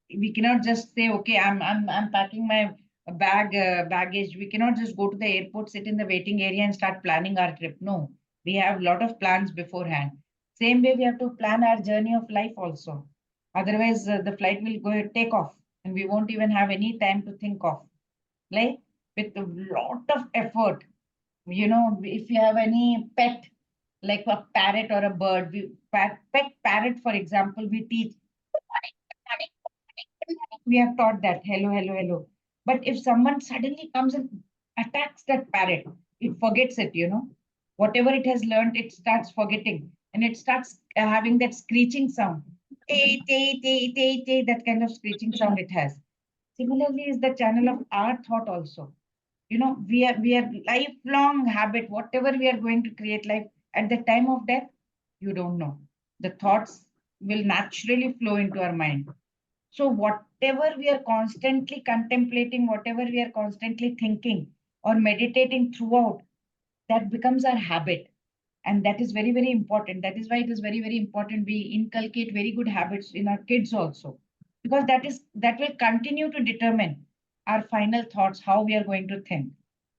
We cannot just say, okay, I'm packing my baggage. We cannot just go to the airport, sit in the waiting area, and start planning our trip. No, we have a lot of plans beforehand. Same way, we have to plan our journey of life also. Otherwise, the flight will go take off, and we won't even have any time to think of. Like with a lot of effort, if you have any pet, like a parrot or a bird, pet parrot, for example, we teach. We have taught that hello, hello, hello. But if someone suddenly comes and attacks that parrot, it forgets it. Whatever it has learned, it starts forgetting, and it starts having that screeching sound. Tay, tay, tay, tay, tay, that kind of screeching sound it has. Similarly, is the channel of our thought also. We are lifelong habit, whatever we are going to create life at the time of death, you don't know. The thoughts will naturally flow into our mind. So whatever we are constantly contemplating, whatever we are constantly thinking or meditating throughout, that becomes our habit. And that is very, very important. That is why it is very, very important we inculcate very good habits in our kids also, because that will continue to determine our final thoughts, how we are going to think.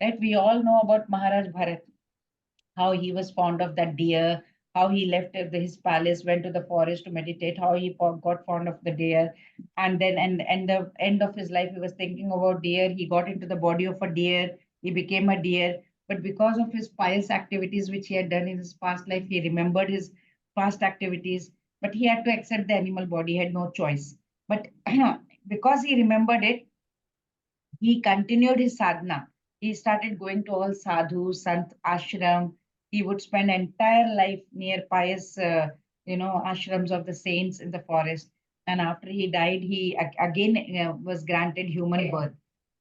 Right? We all know about Maharaj Bharat, how he was fond of that deer, how he left his palace, went to the forest to meditate, how he got fond of the deer, and then and the end of his life he was thinking about deer. He got into the body of a deer, he became a deer, but because of his pious activities which he had done in his past life, he remembered his past activities, but he had to accept the animal body, he had no choice. But because he remembered it, he continued his sadhana. He started going to all sadhu, sant ashram. He would spend entire life near pious, ashrams of the saints in the forest. And after he died, he again was granted human birth.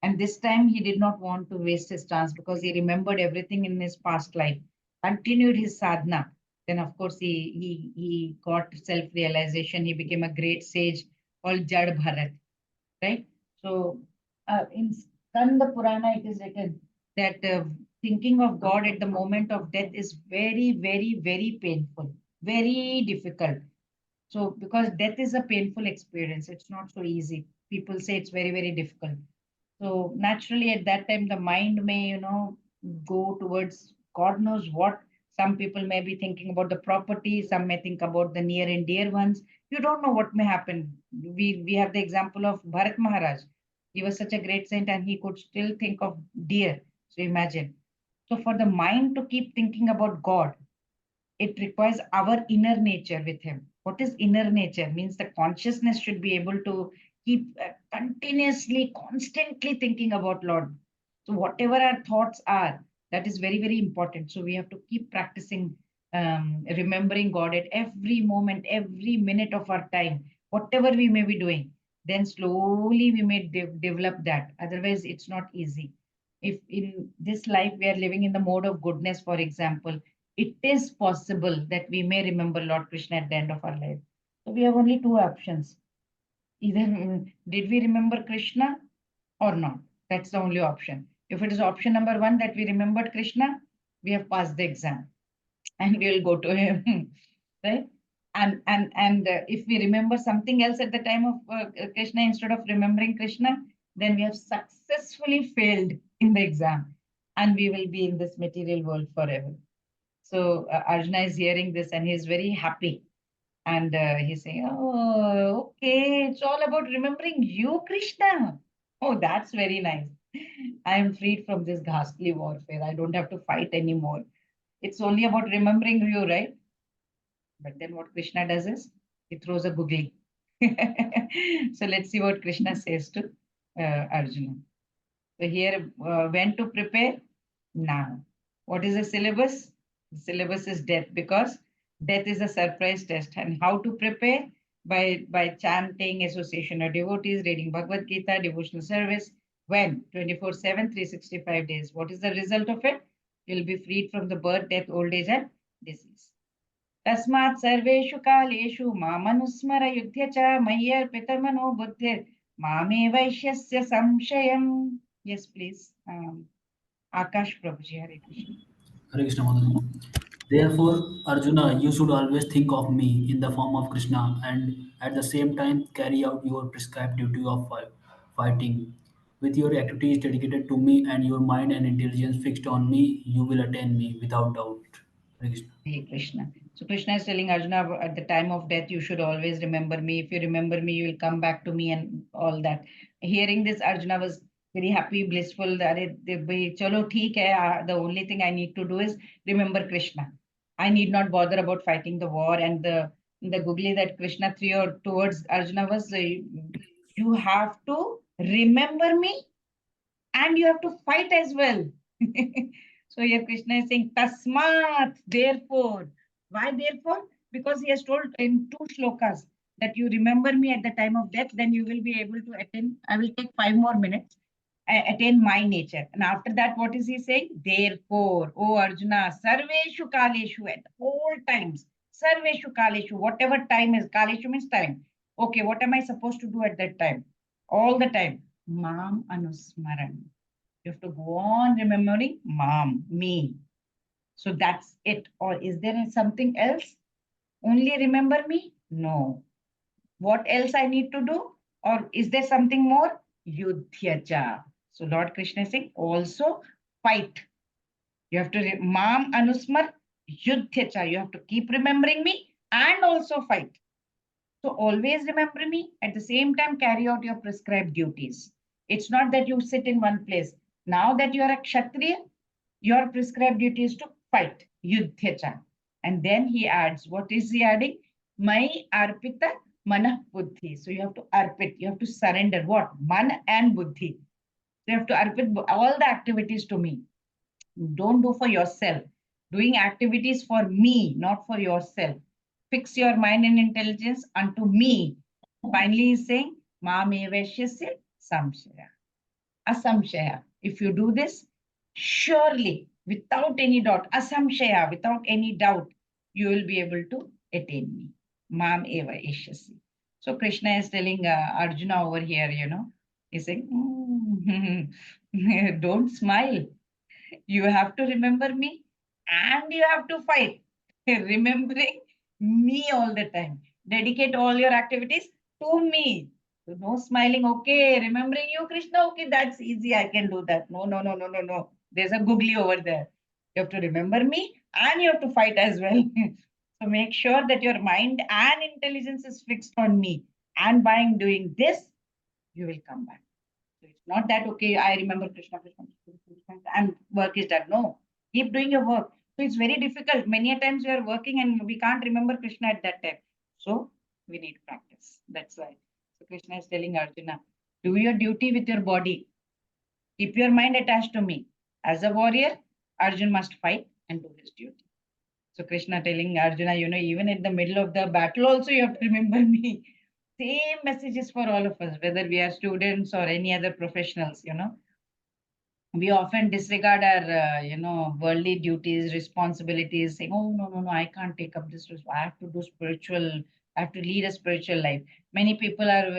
And this time he did not want to waste his chance because he remembered everything in his past life, continued his sadhana. Then, of course, he got self-realization. He became a great sage called Jad Bharat, right? So, in Skanda Purana, it is written that thinking of God at the moment of death is very, very, very painful, very difficult. So, because death is a painful experience, it's not so easy. People say it's very, very difficult. So, naturally, at that time, the mind may, go towards God knows what. Some people may be thinking about the property, some may think about the near and dear ones. You don't know what may happen. We have the example of Bharat Maharaj. He was such a great saint and he could still think of deer. So imagine. So for the mind to keep thinking about God, it requires our inner nature with him. What is inner nature? Means the consciousness should be able to keep continuously, constantly thinking about Lord. So whatever our thoughts are, that is very, very important. So we have to keep practicing remembering God at every moment, every minute of our time, whatever we may be doing. Then slowly we may develop that. Otherwise, it's not easy. If in this life we are living in the mode of goodness, for example, it is possible that we may remember Lord Krishna at the end of our life. So we have only two options. Either did we remember Krishna or not? That's the only option. If it is option number one that we remembered Krishna, we have passed the exam and we will go to him, right? And if we remember something else at the time of Krishna instead of remembering Krishna, then we have successfully failed in the exam and we will be in this material world forever. So Arjuna is hearing this and he's very happy. And he's saying, oh, okay, it's all about remembering you, Krishna. Oh, that's very nice. I am freed from this ghastly warfare. I don't have to fight anymore. It's only about remembering you, right? But then what Krishna does is he throws a googly. So let's see what Krishna says to Arjuna. So here, when to prepare? Now. What is the syllabus? The syllabus is death because death is a surprise test. And how to prepare? By chanting, association of devotees, reading Bhagavad Gita, devotional service. When? 24/7, 365 days. What is the result of it? You'll be freed from the birth, death, old age, and disease. Tasmat sarveshu kaleshu mamanusmara yudhya cha mayyarpitamano buddhir mame vaishyasya samshayam. Yes, please. Akash Prabhuji, Hare Krishna. Hare Krishna Mataji. Therefore, Arjuna, you should always think of me in the form of Krishna and at the same time carry out your prescribed duty of fighting. With your activities dedicated to me and your mind and intelligence fixed on me, you will attain me without doubt. Hare Krishna. Hare Krishna. So Krishna is telling Arjuna at the time of death, you should always remember me. If you remember me, you will come back to me and all that. Hearing this, Arjuna was very happy, blissful. That chalo theek hai. The only thing I need to do is remember Krishna. I need not bother about fighting the war. And the googly that Krishna threw towards Arjuna was, you have to remember me and you have to fight as well. So here Krishna is saying, Tasmat, therefore. Why therefore? Because he has told in 2 shlokas that you remember me at the time of death, then you will be able to attain. I will take 5 more minutes, attain my nature. And after that, what is he saying? Therefore, O Arjuna, sarveshu kaleshu, at all times, sarveshu kaleshu, whatever time is, kaleshu means time. Okay, what am I supposed to do at that time? All the time. Mam anusmaran. You have to go on remembering Mam, me. So that's it. Or is there something else? Only remember me? No. What else I need to do? Or is there something more? Yudhyacha. So Lord Krishna is saying also fight. You have to Mam Anusmar Yudhyacha. You have to keep remembering me and also fight. So always remember me, at the same time carry out your prescribed duties. It's not that you sit in one place. Now that you are a Kshatriya, your prescribed duty is to fight, Yudhyacha. And then he adds, what is he adding? Mai arpita manah buddhi. So you have to arpit, you have to surrender what? Man and buddhi. you have to arpit all the activities to me. Don't do for yourself. Doing activities for me, not for yourself. Fix your mind and intelligence unto me. Finally, he's saying, Mam evashyasya samshaya. Asamshaya. If you do this, surely, without any doubt, asamshaya, without any doubt, you will be able to attain me. Mam eva ishyasi. So Krishna is telling Arjuna over here, he's saying, don't smile. You have to remember me and you have to fight. Remembering me all the time. Dedicate all your activities to me. So no smiling, okay. Remembering you, Krishna, okay, that's easy. I can do that. No, no, no, no, no, no. There's a googly over there. You have to remember me and you have to fight as well. So make sure that your mind and intelligence is fixed on me. And by doing this, you will come back. So it's not that, okay, I remember Krishna, Krishna, Krishna, and work is done. No, keep doing your work. So it's very difficult. Many a times we are working and we can't remember Krishna at that time. So we need practice. That's why. So Krishna is telling Arjuna, do your duty with your body. Keep your mind attached to me. As a warrior, Arjuna must fight and do his duty. So Krishna telling Arjuna, even in the middle of the battle also you have to remember me. Same messages for all of us, whether we are students or any other professionals, we often disregard our, worldly duties, responsibilities, saying, oh, no, no, no, I can't take up this. I have to do spiritual, I have to lead a spiritual life. Many people are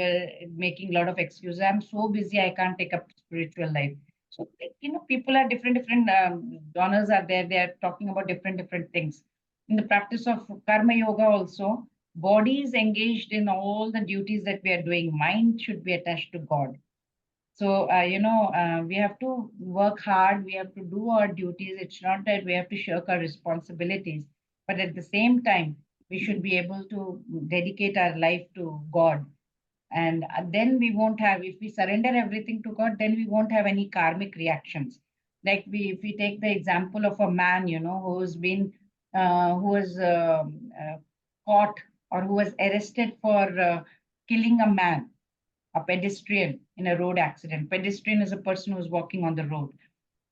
making a lot of excuses. I'm so busy, I can't take up spiritual life. So, people are different donors are there. They are talking about different things. In the practice of karma yoga also, body is engaged in all the duties that we are doing. Mind should be attached to God. So, we have to work hard. We have to do our duties. It's not that we have to shirk our responsibilities, but at the same time, we should be able to dedicate our life to God. And then we won't have, if we surrender everything to God, then we won't have any karmic reactions. Like if we take the example of a man, who's been, who was caught or who was arrested for killing a man, a pedestrian in a road accident. Pedestrian is a person who's walking on the road.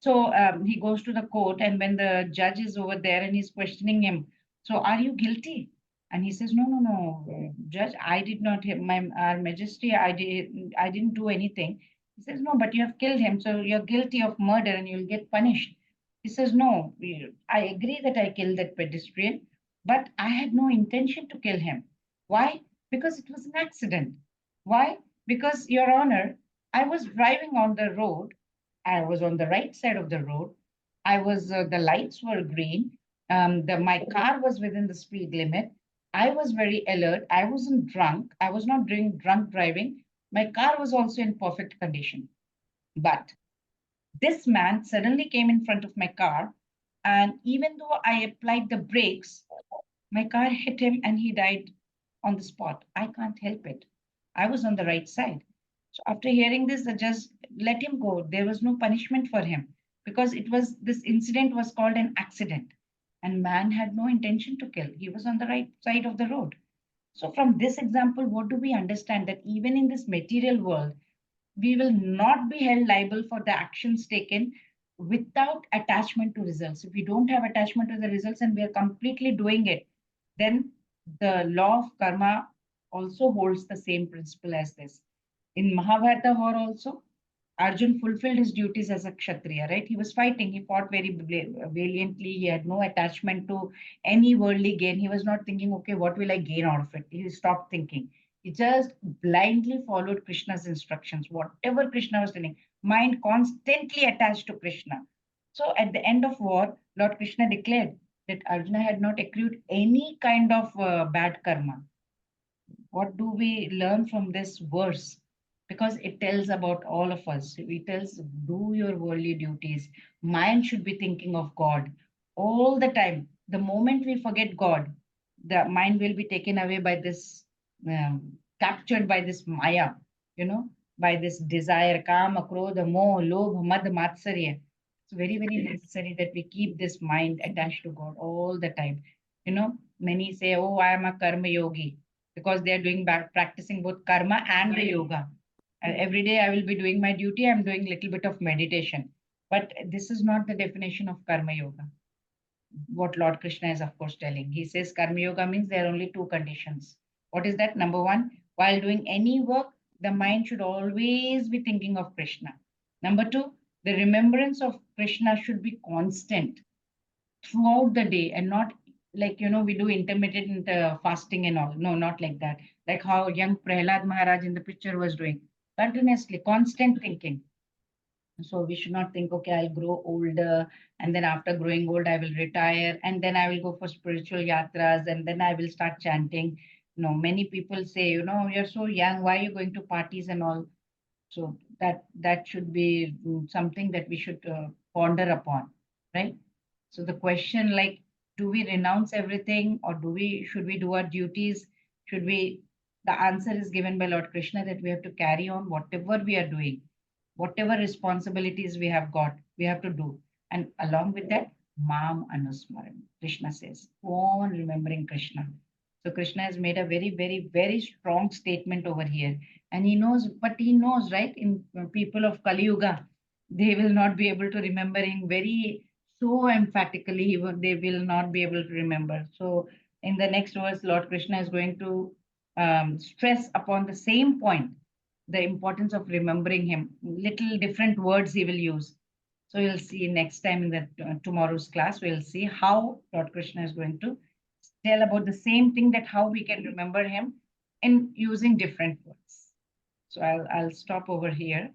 So he goes to the court, and when the judge is over there and he's questioning him, so are you guilty? And he says, no, no, no, judge, I did not hit my our majesty. I didn't do anything. He says, no, but you have killed him, so you're guilty of murder and you'll get punished. He says, no, I agree that I killed that pedestrian, but I had no intention to kill him. Why? Because it was an accident. Why? Because, Your Honor, I was driving on the road. I was on the right side of the road. I was, the lights were green. My car was within the speed limit. I was very alert. I wasn't drunk. I was not doing drunk driving. My car was also in perfect condition. But this man suddenly came in front of my car. And even though I applied the brakes, my car hit him and he died on the spot. I can't help it. I was on the right side. So after hearing this, the judge let him go. There was no punishment for him because this incident was called an accident and man had no intention to kill. He was on the right side of the road. So from this example, what do we understand? That even in this material world, we will not be held liable for the actions taken without attachment to results. If we don't have attachment to the results and we are completely doing it, then the law of karma also holds the same principle as this. In Mahabharata war also, Arjun fulfilled his duties as a Kshatriya, right? He was fighting, he fought very valiantly, he had no attachment to any worldly gain. He was not thinking, okay, what will I gain out of it? He stopped thinking. He just blindly followed Krishna's instructions, whatever Krishna was telling, mind constantly attached to Krishna. So at the end of war, Lord Krishna declared that Arjuna had not accrued any kind of bad karma. What do we learn from this verse? Because it tells about all of us. It tells, do your worldly duties. Mind should be thinking of God all the time. The moment we forget God, the mind will be taken away by this, captured by this maya, by this desire, kama, krodha, moh, lobha, mad, matsarya. It's very, very necessary that we keep this mind attached to God all the time. Many say, oh, I am a karma yogi, because they are doing practicing both karma and the yoga. Every day I will be doing my duty. I'm doing a little bit of meditation. But this is not the definition of karma yoga. What Lord Krishna is, of course, telling. He says karma yoga means there are only two conditions. What is that? Number one, while doing any work, the mind should always be thinking of Krishna. Number two, the remembrance of Krishna should be constant throughout the day and not like, we do intermittent fasting and all. No, not like that. Like how young Prahlad Maharaj in the picture was doing. Continuously, constant thinking. So we should not think, okay, I'll grow older, and then after growing old, I will retire, and then I will go for spiritual yatras, and then I will start chanting. No, many people say, you're so young, why are you going to parties and all? So that should be something that we should ponder upon, right? So the question, like, do we renounce everything, or should we do our duties? Should we? The answer is given by Lord Krishna that we have to carry on whatever we are doing, whatever responsibilities we have got, we have to do. And along with that, Mam Anusmaran, Krishna says, go on remembering Krishna. So Krishna has made a very, very, very strong statement over here. And he knows, right? In people of Kali Yuga, they will not be able to remembering very so emphatically, they will not be able to remember. So in the next verse, Lord Krishna is going to stress upon the same point, the importance of remembering him. Little different words he will use. So you'll see next time in the tomorrow's class, we'll see how Lord Krishna is going to tell about the same thing, that how we can remember him in using different words. So I'll stop over here.